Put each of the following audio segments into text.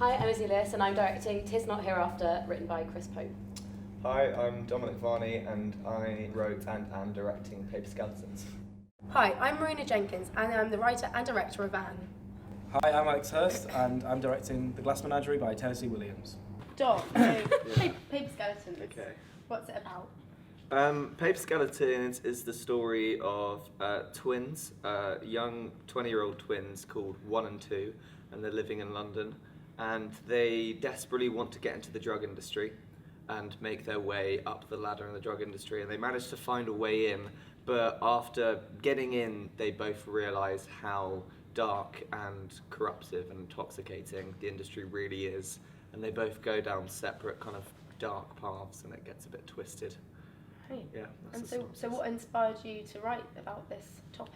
Hi, I'm Izzy Lewis and I'm directing Tis Not Hereafter, written by Chris Pope. Hi, I'm Dominic Varney and I wrote and am directing Paper Skeletons. Hi, I'm Marina Jenkins and I'm the writer and director of Van. Hi, I'm Alex Hurst and I'm directing The Glass Menagerie by Tennessee Williams. Dom, so Paper Skeletons, Okay. what's it about? Paper Skeletons is the story of twins, young 20-year-old twins called 1 and 2, and they're living in London, and they desperately want to get into the drug industry and make their way up the ladder in the drug industry, and they manage to find a way in, but after getting in, they both realise how dark and corruptive and intoxicating the industry really is, and they both go down separate kind of dark paths, and it gets a bit twisted. Right. Yeah. And so what inspired you to write about this topic?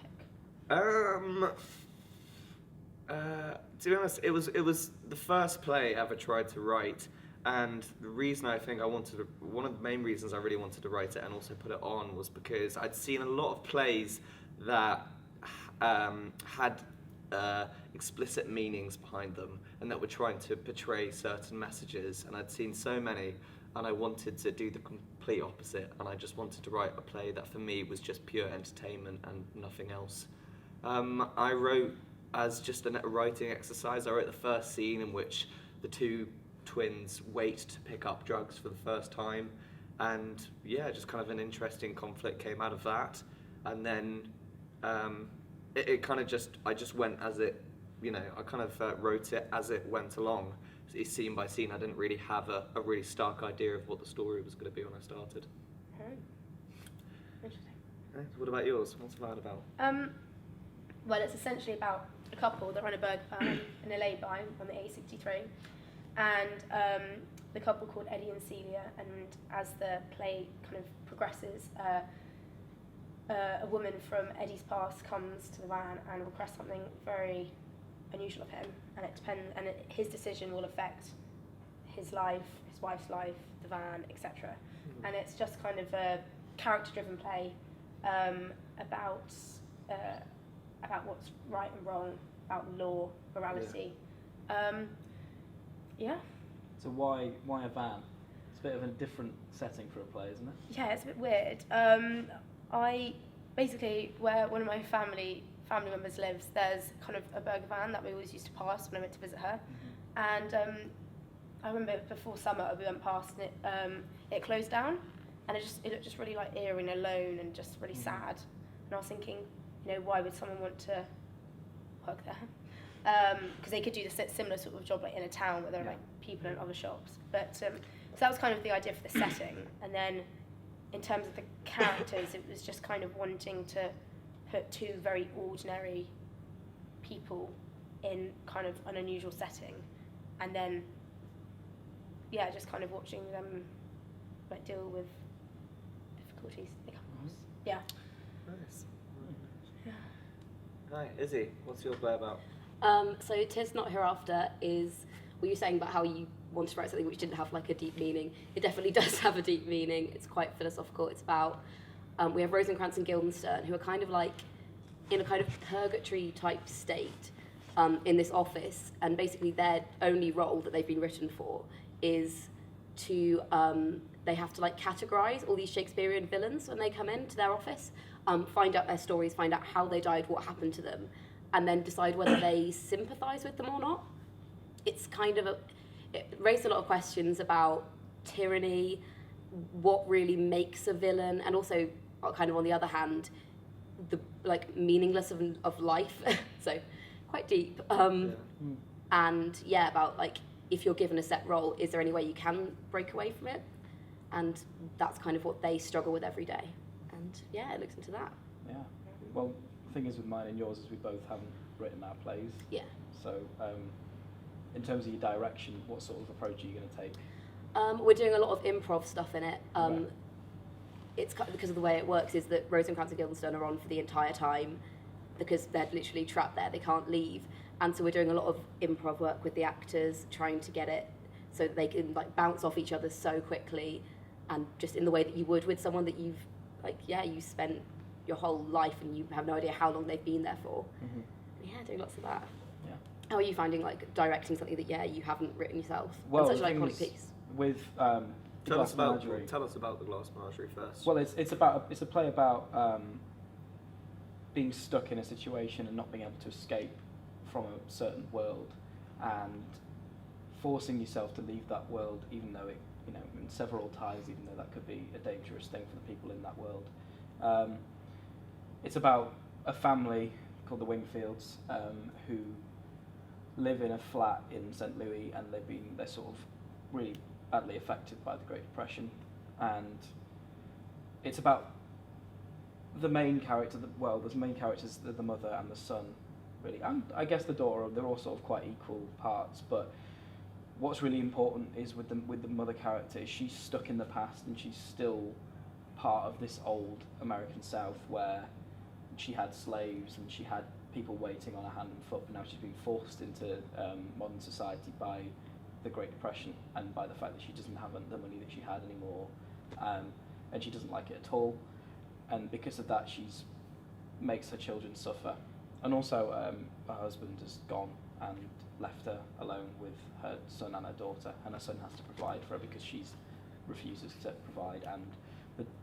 To be honest, it was the first play I ever tried to write, and the reason I think one of the main reasons I really wanted to write it and also put it on was because I'd seen a lot of plays that had explicit meanings behind them and that were trying to portray certain messages, and I'd seen so many, and I wanted to do the complete opposite, and I just wanted to write a play that for me was just pure entertainment and nothing else. I wrote as just a writing exercise. I wrote the first scene in which the two twins wait to pick up drugs for the first time, and yeah, just kind of an interesting conflict came out of that, and then it kind of I just went as it, I kind of wrote it as it went along, scene by scene. I didn't really have a really stark idea of what the story was going to be when I started. Interesting. What about yours? What's that about? Well, it's essentially about a couple that run a burger van in a lay-by on the A63, and the couple called Eddie and Celia, and as the play kind of progresses, a woman from Eddie's past comes to the van and requests something very unusual of him, and his decision will affect his life, his wife's life, the van, etc. And it's just kind of a character-driven play about what's right and wrong, about law, morality. Yeah. So why a van? It's a bit of a different setting for a play, isn't it? Yeah, it's a bit weird. I basically, where one of my family members lives, there's kind of a burger van that we always used to pass when I went to visit her. And I remember before summer we went past and it closed down, and it looked just really like eerie and alone and just really sad. And I was thinking, why would someone want to work there? Because they could do the similar sort of job like in a town where there are like people in other shops. But so that was kind of the idea for the setting. And then in terms of the characters, it was just kind of wanting to put two very ordinary people in kind of an unusual setting, and then just kind of watching them like deal with difficulties they come across. Yeah. Nice. Yeah. Hi, Izzy. What's your play about? So Tis Not Hereafter is, were you saying about how you wanted to write something which didn't have like a deep meaning? It definitely does have a deep meaning. It's quite philosophical. It's about, we have Rosencrantz and Guildenstern, who are kind of like in a kind of purgatory type state in this office, and basically their only role that they've been written for is to, they have to like categorise all these Shakespearean villains when they come into their office, find out their stories, find out how they died, what happened to them, and then decide whether they sympathise with them or not. It's kind of it raised a lot of questions about tyranny, what really makes a villain, and also kind of on the other hand, the like meaningless of life. So quite deep. And about like, if you're given a set role, is there any way you can break away from it? And that's kind of what they struggle with every day. And it looks into that. Yeah. Well, the thing is with mine and yours is we both haven't written our plays. Yeah. So in terms of your direction, what sort of approach are you going to take? We're doing a lot of improv stuff in it. Right. It's because of the way it works is that Rosencrantz and Guildenstern are on for the entire time because they're literally trapped there, they can't leave. And so we're doing a lot of improv work with the actors, trying to get it so that they can like bounce off each other so quickly, and just in the way that you would with someone that you've you spent your whole life and you have no idea how long they've been there for. Doing lots of that. Yeah. How are you finding like directing something that you haven't written yourself? Well, and such the an thing iconic is, piece. with Tell us about Menagerie. the Glass Menagerie first. Well, it's a play about being stuck in a situation and not being able to escape from a certain world, and forcing yourself to leave that world, even though it, in several ties, even though that could be a dangerous thing for the people in that world. It's about a family called the Wingfields who live in a flat in St. Louis, and they're sort of really badly affected by the Great Depression, and it's about the main character. There's main characters, the mother and the son, really, and I guess the daughter. They're all sort of quite equal parts, but what's really important is with the mother character, she's stuck in the past, and she's still part of this old American South where she had slaves and she had people waiting on her hand and foot, but now she's been forced into modern society by the Great Depression and by the fact that she doesn't have the money that she had anymore, and she doesn't like it at all, and because of that she makes her children suffer, and also her husband has gone and left her alone with her son and her daughter, and her son has to provide for her because she refuses to provide, and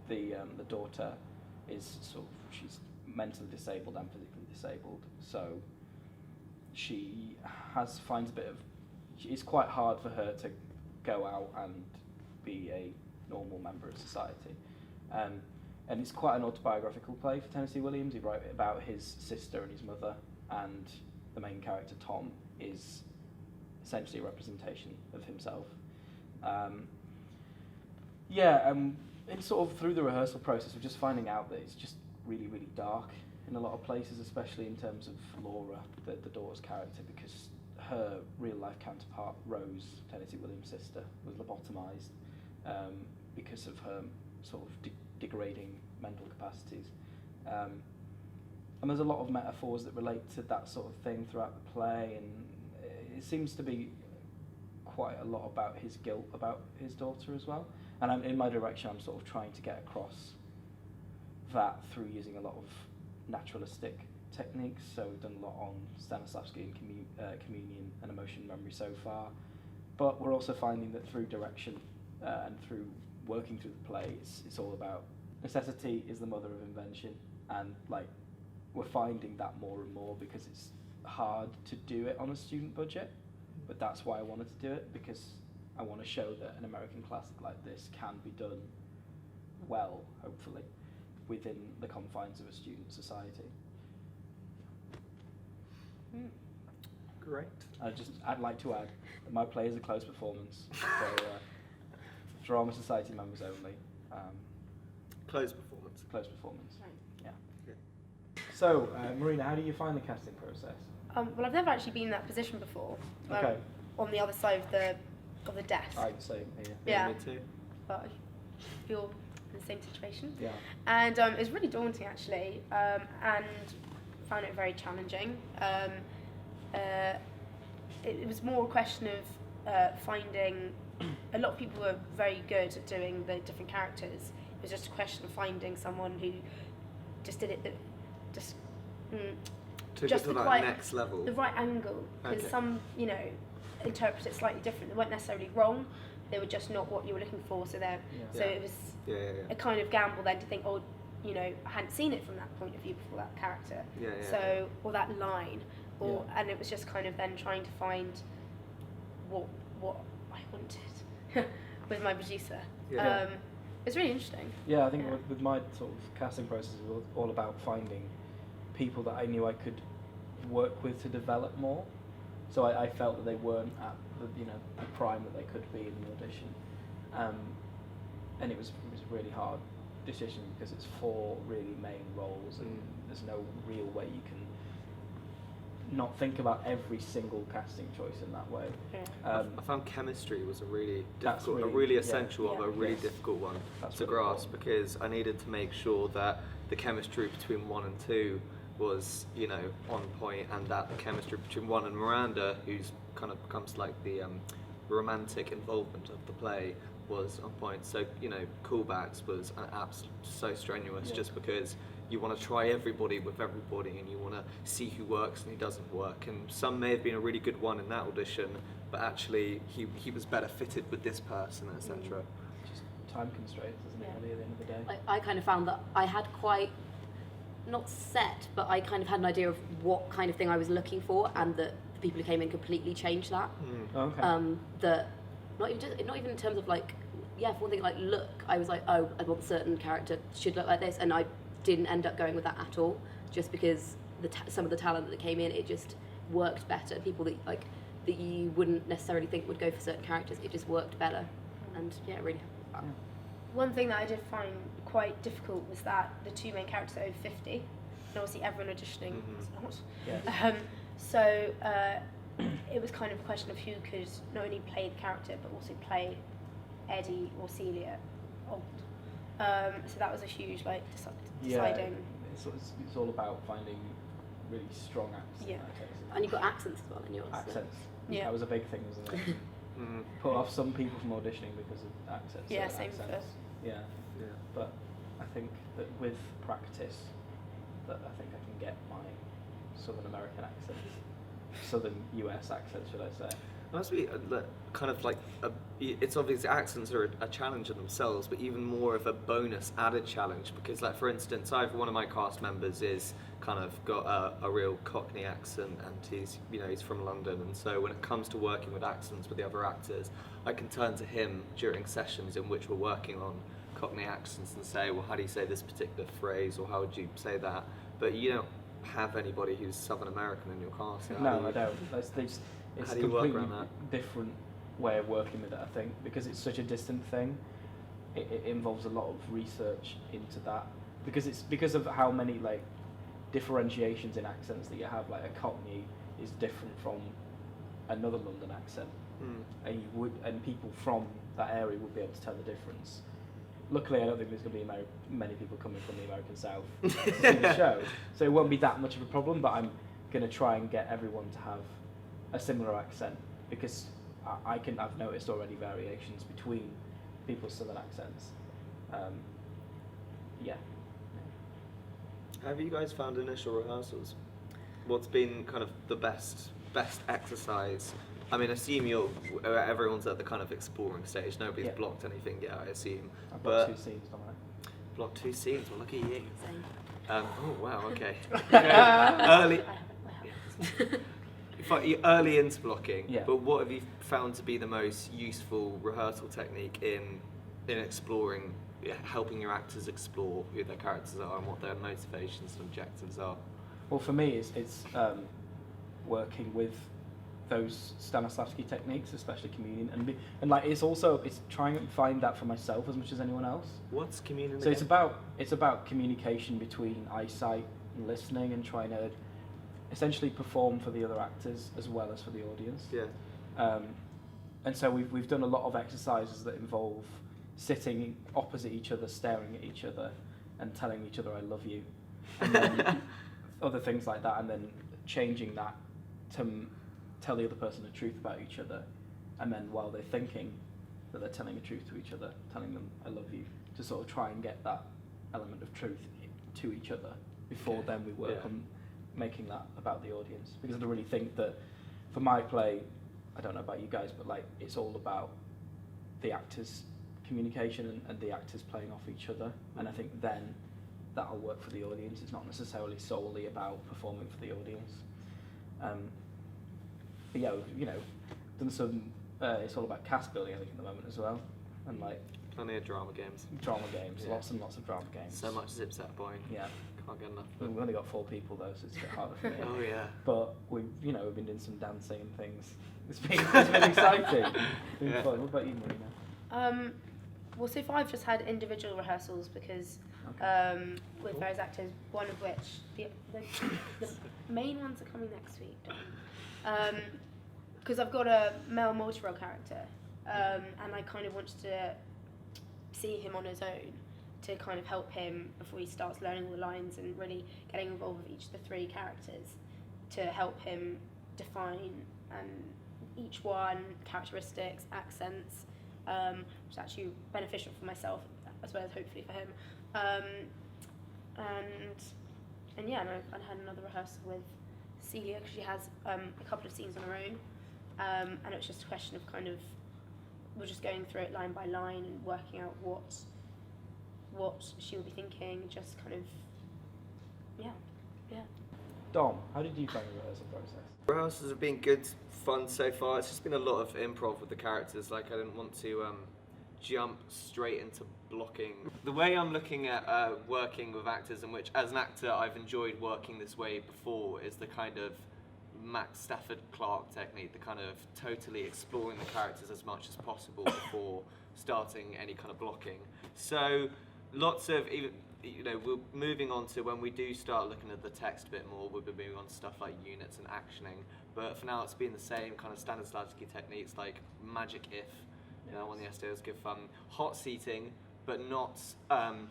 the daughter is she's mentally disabled and physically disabled, so it's quite hard for her to go out and be a normal member of society. And it's quite an autobiographical play for Tennessee Williams. He wrote about his sister and his mother, and the main character, Tom, is essentially a representation of himself. And sort of through the rehearsal process, we're just finding out that it's just really, really dark in a lot of places, especially in terms of Laura, the daughter's character, because her real-life counterpart, Rose, Tennessee Williams' sister, was lobotomized because of her sort of degrading mental capacities. And there's a lot of metaphors that relate to that sort of thing throughout the play, and it seems to be quite a lot about his guilt about his daughter as well. And in my direction, I'm sort of trying to get across that through using a lot of naturalistic techniques. So we've done a lot on Stanislavski and communion and emotion memory so far, but we're also finding that through direction and through working through the play, it's all about necessity is the mother of invention, and like we're finding that more and more because it's hard to do it on a student budget, but that's why I wanted to do it, because I want to show that an American classic like this can be done well, hopefully, within the confines of a student society. Great. I'd like to add that my play is a closed performance for Drama Society members only. Closed performance. Closed performance. Right. Yeah. So, Marina, how do you find the casting process? Well, I've never actually been in that position before. Okay. On the other side of the desk. I'm the same here. Yeah. Me too. But I feel in the same situation. Yeah. And it was really daunting actually, and found it very challenging. It was more a question of finding. A lot of people were very good at doing the different characters. It was just a question of finding someone who just did it, Took just it to the that quite- next level. the right angle. Because Okay. some, interpret it slightly different. They weren't necessarily wrong. They were just not what you were looking for. So Yeah. it was Yeah. a kind of gamble then to think, I hadn't seen it from that point of view before, that character. Yeah. So, or that line, and it was just kind of then trying to find what I wanted with my producer. Yeah. It was really interesting. Yeah, I think Yeah. with my sort of casting process, it was all about finding people that I knew I could work with to develop more. So I felt that they weren't at the prime that they could be in the audition, and it was a really hard decision because it's 4 really main roles, and there's no real way you can not think about every single casting choice in that way. Yeah. I found chemistry was a really That's difficult, really- essential, yeah. a really Yes. difficult one That's to really grasp, important. because I needed to make sure that the chemistry between 1 and 2 was, on point, and that the chemistry between 1 and Miranda, who's kind of becomes like the romantic involvement of the play, was on point. So, callbacks was so strenuous, Yeah. just because you want to try everybody with everybody, and you want to see who works and who doesn't work. And some may have been a really good one in that audition, but actually he was better fitted with this person, etc. Just time constraints, isn't it, really, at the end of the day? I kind of found that I had quite, not set, but I kind of had an idea of what kind of thing I was looking for, and that the people who came in completely changed that. Okay. That not even in terms of like, yeah, for one thing, like look, I was like, oh, I want a certain character should look like this, and I didn't end up going with that at all, just because some of the talent that came in, it just worked better. People that like that you wouldn't necessarily think would go for certain characters, it just worked better, and yeah, really. One thing that I did find quite difficult was that the two main characters are over 50, and obviously everyone auditioning is not. Yeah. So it was kind of a question of who could not only play the character but also play Eddie or Celia old. So that was a huge like deciding. It's all about finding really strong accents. Yeah. In that case. And you've got accents as well in yours. Accents. Yeah. That was a big thing, wasn't it? Put off some people from auditioning because of accents. Yeah, certain same for accents. Yeah. Yeah. But I think that with practice, that I think I can get my Southern American accent, Southern US accent, should I say? It must be kind of like it's obvious accents are a challenge in themselves, but even more of a bonus added challenge, because like for instance, one of my cast members is kind of got a real Cockney accent, and he's from London, and so when it comes to working with accents with the other actors, I can turn to him during sessions in which we're working on Cockney accents and say, well, how do you say this particular phrase, or how would you say that? But you don't have anybody who's Southern American in your cast. No, I don't. It's How a do you work completely around different way of working with it, I think, because it's such a distant thing. It involves a lot of research into that, because of how many like differentiations in accents that you have. Like a Cockney is different from another London accent, and people from that area would be able to tell the difference. Luckily, I don't think there's going to be many people coming from the American South to see the show, so it won't be that much of a problem. But I'm going to try and get everyone to have a similar accent, because I've noticed already variations between people's southern accents. Yeah. Have you guys found initial rehearsals? What's been kind of the best exercise? I mean, I assume everyone's at the kind of exploring stage. Nobody's blocked anything yet, I assume. I've got 2 scenes, Dominic. Blocked 2 scenes. Well, look at you. Same. Oh wow. Okay. Early. Early into blocking, but what have you found to be the most useful rehearsal technique in exploring, helping your actors explore who their characters are and what their motivations and objectives are? Well, for me, it's working with those Stanislavski techniques, especially communion, and like it's trying to find that for myself as much as anyone else. What's communion? So again? it's about communication between eyesight and listening, and trying to essentially perform for the other actors as well as for the audience. Yeah. And so we've done a lot of exercises that involve sitting opposite each other, staring at each other, and telling each other I love you, and then other things like that, and then changing that to tell the other person the truth about each other, and then while they're thinking that they're telling the truth to each other, telling them I love you, to sort of try and get that element of truth to each other before then we work on making that about the audience. Because I really think that for my play, I don't know about you guys, but like it's all about the actors' communication and the actors playing off each other, and I think then that'll work for the audience. It's not necessarily solely about performing for the audience. But yeah, done some. It's all about cast building, I think, at the moment as well, and like plenty of drama games. Lots and lots of drama games. So much zip zap boy. Yeah. Can't get enough. We've only got 4 people though, so it's a bit harder for me. Oh yeah. But we've been doing some dancing and things. It's been exciting. It's been fun. What about you, Marina? Well, so far I've just had individual rehearsals because with various actors, one of which the main ones are coming next week. Because I've got a male multi-role character, and I kind of wanted to see him on his own to kind of help him before he starts learning all the lines and really getting involved with each of the 3 characters to help him define each one, characteristics, accents, which is actually beneficial for myself as well as hopefully for him. and yeah, and I had another rehearsal with Celia because she has a couple of scenes on her own, and it was just a question of kind of we're just going through it line by line and working out what she will be thinking, just kind of yeah. Dom, how did you find the rehearsal process? Rehearsals have been good fun so far. It's just been a lot of improv with the characters. Like, I didn't want to jump straight into blocking. The way I'm looking at working with actors, in which as an actor I've enjoyed working this way before, is the kind of Max Stafford Clark technique, the kind of totally exploring the characters as much as possible before starting any kind of blocking. So lots of, we're moving on to when we do start looking at the text a bit more, we'll be moving on to stuff like units and actioning. But for now, it's been the same kind of Stanislavski techniques like magic if, one of the SDOs give hot seating, but not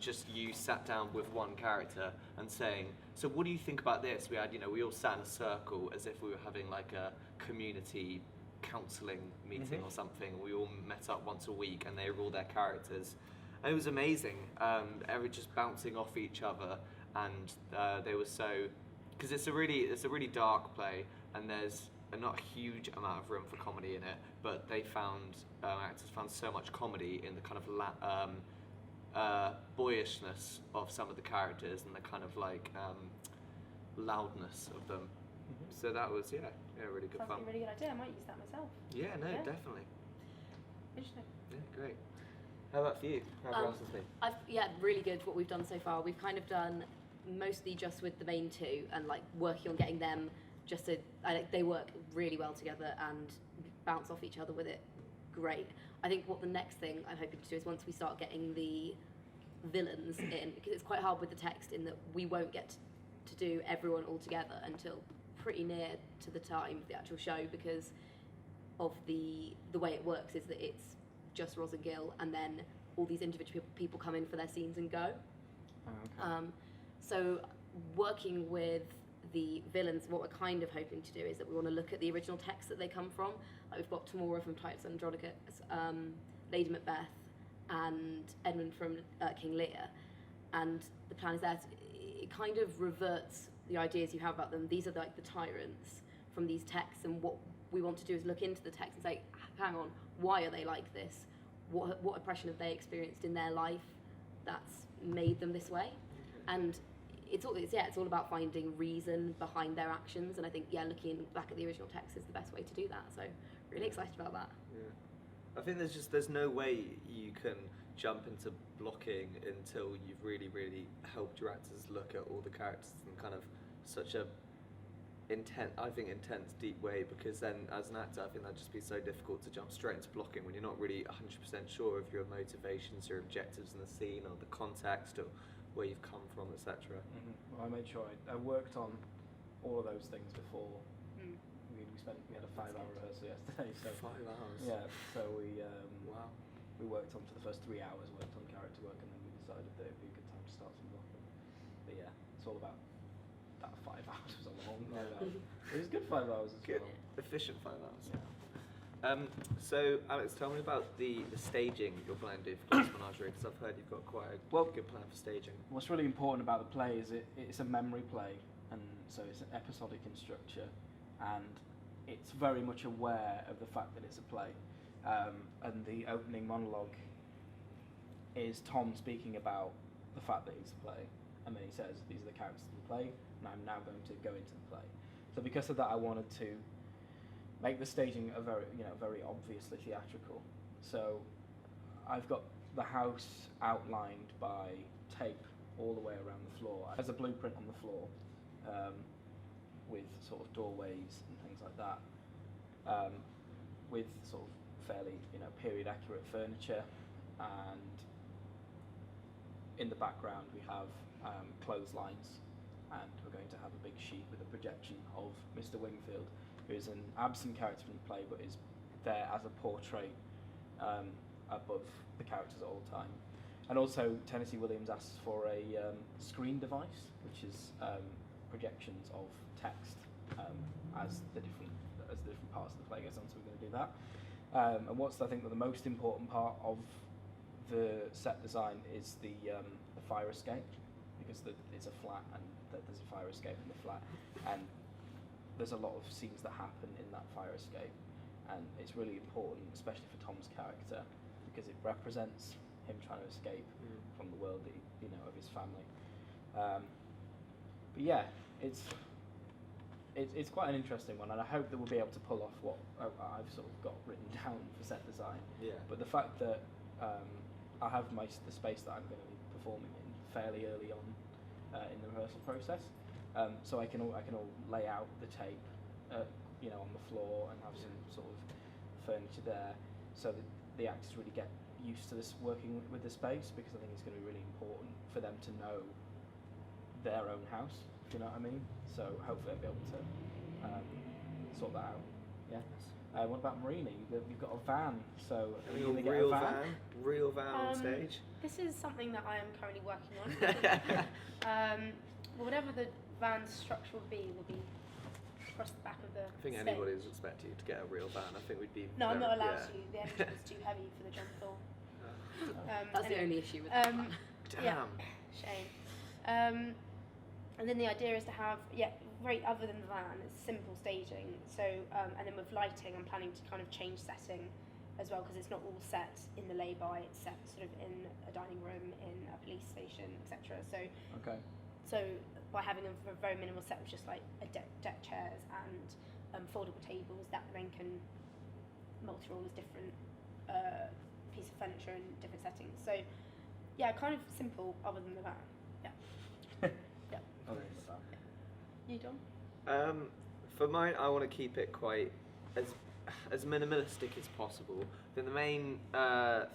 just you sat down with one character and saying, so what do you think about this? We had, we all sat in a circle as if we were having like a community counselling meeting or something. We all met up once a week and they were all their characters. And it was amazing, just bouncing off each other, and they were so, because it's a really dark play, and there's not a huge amount of room for comedy in it, but they actors found so much comedy in the kind of boyishness of some of the characters and the kind of like loudness of them. So that was really good Sounds fun. like a really good idea. I might use that myself. Yeah, definitely. Interesting. Yeah, great. How about for you? How else has been? Really good what we've done so far. We've kind of done mostly just with the main two and like working on getting them they work really well together and bounce off each other with it. Great. I think what the next thing I'm hoping to do is once we start getting the villains in, because it's quite hard with the text in that we won't get to do everyone all together until pretty near to the time of the actual show, because of the way it works is that it's just Roz and Gil, and then all these individual people come in for their scenes and go. Oh, okay. So working with the villains, what we're kind of hoping to do is that we want to look at the original text that they come from. Like we've got Tamora from Titus Andronicus, Lady Macbeth, and Edmund from King Lear. And the plan is that it kind of reverts the ideas you have about them. These are like the tyrants from these texts, and what we want to do is look into the text and say, hang on, why are they like this? What oppression have they experienced in their life that's made them this way? And it's all about finding reason behind their actions, and I think looking back at the original text is the best way to do that. So really excited about that. Yeah, I think there's no way you can jump into blocking until you've really helped your actors look at all the characters in kind of such a intense, deep way, because then as an actor I think that'd just be so difficult to jump straight into blocking when you're not really 100% sure of your motivations, your objectives in the scene, or the context, or where you've come from, etc. Well, I made sure I worked on all of those things before. We had a 5-hour rehearsal yesterday. So 5 hours. Yeah. So we Wow. we worked on for the first 3 hours, worked on character work, and then we decided that it'd be a good time to start some blocking. But yeah, it's all about that 5 hours was a long 5 hours. It was good 5 hours as Good. well. Efficient 5 hours. Yeah. So Alex, tell me about the staging you're planning to do for this Menagerie, because I've heard you've got quite a good plan for staging. What's really important about the play is it's a memory play, and so it's an episodic in structure, and it's very much aware of the fact that it's a play. And the opening monologue is Tom speaking about the fact that it's a play, and then he says, these are the characters of the play, and I'm now going to go into the play. So because of that, I wanted to make the staging very obviously theatrical. So I've got the house outlined by tape all the way around the floor. There's a blueprint on the floor with sort of doorways and things like that, with sort of fairly period accurate furniture, and in the background we have clotheslines, and we're going to have a big sheet with a projection of Mr. Wingfield, who is an absent character from the play but is there as a portrait above the characters at all time. And also Tennessee Williams asks for a screen device, which is projections of text as the different parts of the play goes on, so we're going to do that. And what's I think the most important part of the set design is the fire escape, because it's a flat and there's a fire escape in the flat, and there's a lot of scenes that happen in that fire escape, and it's really important, especially for Tom's character, because it represents him trying to escape from the world that of his family. But yeah, it's quite an interesting one, and I hope that we'll be able to pull off what I've sort of got written down for set design. Yeah. But the fact that I have the space that I'm going to be performing in fairly early on in the rehearsal process, so I can all lay out the tape, on the floor and have some sort of furniture there, so that the actors really get used to this working with the space, because I think it's going to be really important for them to know their own house, if you know what I mean. So hopefully I'll be able to sort that out. Yeah. What about Marina? You've got a van, so are you going to get a van? Real van on stage? This is something that I am currently working on. Whatever the van's structure will be across the back of the I think stage. anybody was expecting you to get a real van. I think we'd be... No, I'm not allowed yeah. to. The engine is too heavy for the John Thaw. That's the only issue with that. Damn. Yeah, shame. And then the idea is to have, other than the van, it's simple staging. So, and then with lighting, I'm planning to kind of change setting as well, because it's not all set in the lay-by. It's set sort of in a dining room, in a police station, etc. So, so by having a very minimal set with just like a deck chairs and foldable tables, that then can multi-roll as different piece of furniture in different settings. So, yeah, kind of simple other than the van. Yeah. Yeah. You, Dom? For mine, I want to keep it quite as minimalistic as possible. Then the main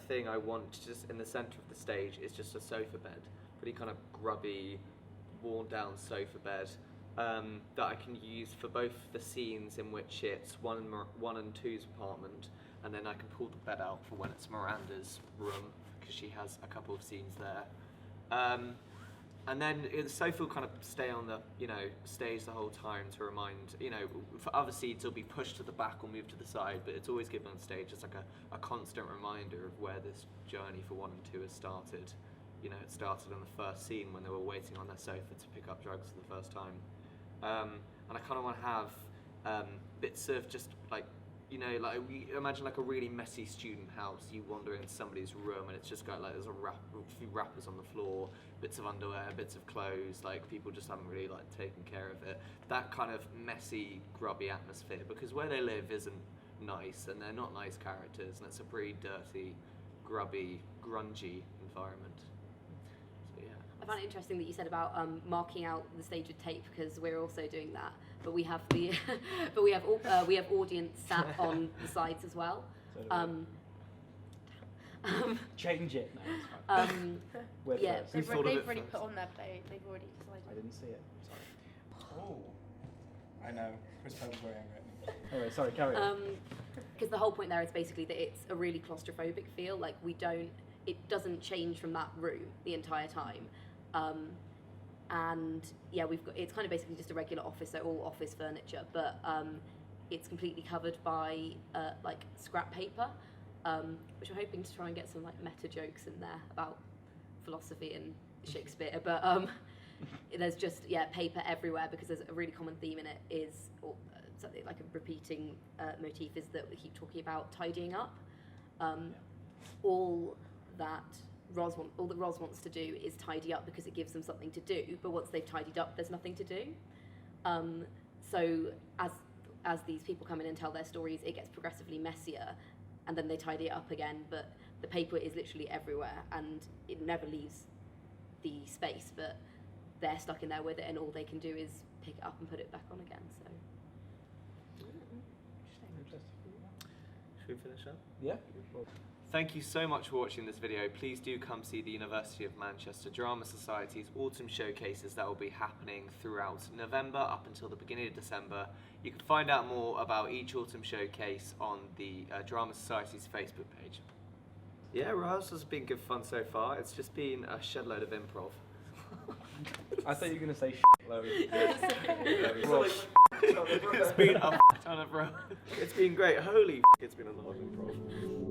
thing I want just in the centre of the stage is just a sofa bed, pretty kind of grubby, worn down sofa bed that I can use for both the scenes in which it's 1 and 2's apartment, and then I can pull the bed out for when it's Miranda's room, because she has a couple of scenes there. And then the sofa will kind of stay on the stage the whole time to remind, for other scenes it'll be pushed to the back or moved to the side, but it's always given on stage as like a constant reminder of where this journey for 1 and 2 has started. It started on the first scene when they were waiting on their sofa to pick up drugs for the first time. And I kind of want to have bits of just like, imagine like a really messy student house. You wander into somebody's room and it's just got like there's a few wrappers on the floor, bits of underwear, bits of clothes, like people just haven't really like taken care of it. That kind of messy, grubby atmosphere, because where they live isn't nice and they're not nice characters, and it's a pretty dirty, grubby, grungy environment. So yeah. I found it interesting that you said about marking out the stage with tape, because we're also doing that. But we have the we have audience sat on the sides as well. So change it. No, it's fine. Yeah. They've thought of it already first? put on their play. They've already decided. I didn't see it. Sorry. Oh, I know. Chris Pell's very angry at me. Anyway, sorry, carry on. Because the whole point there is basically that it's a really claustrophobic feel. Like it doesn't change from that room the entire time. And yeah, it's kind of basically just a regular office, so all office furniture, but it's completely covered by like scrap paper, which I'm hoping to try and get some like meta jokes in there about philosophy and Shakespeare, but there's just paper everywhere, because there's a really common theme in it is, or something like a repeating motif is that we keep talking about tidying up. All that Roz wants to do is tidy up because it gives them something to do, but once they've tidied up, there's nothing to do. So as these people come in and tell their stories, it gets progressively messier, and then they tidy it up again, but the paper is literally everywhere, and it never leaves the space, but they're stuck in there with it, and all they can do is pick it up and put it back on again, so. Interesting. Should we finish up? Yeah. Thank you so much for watching this video. Please do come see the University of Manchester Drama Society's autumn showcases that will be happening throughout November up until the beginning of December. You can find out more about each autumn showcase on the Drama Society's Facebook page. Yeah, rehearsals have been good fun so far. It's just been a shed load of improv. I thought you were going to say load. It's been a ton of It's been great. Holy it's been a lot of improv.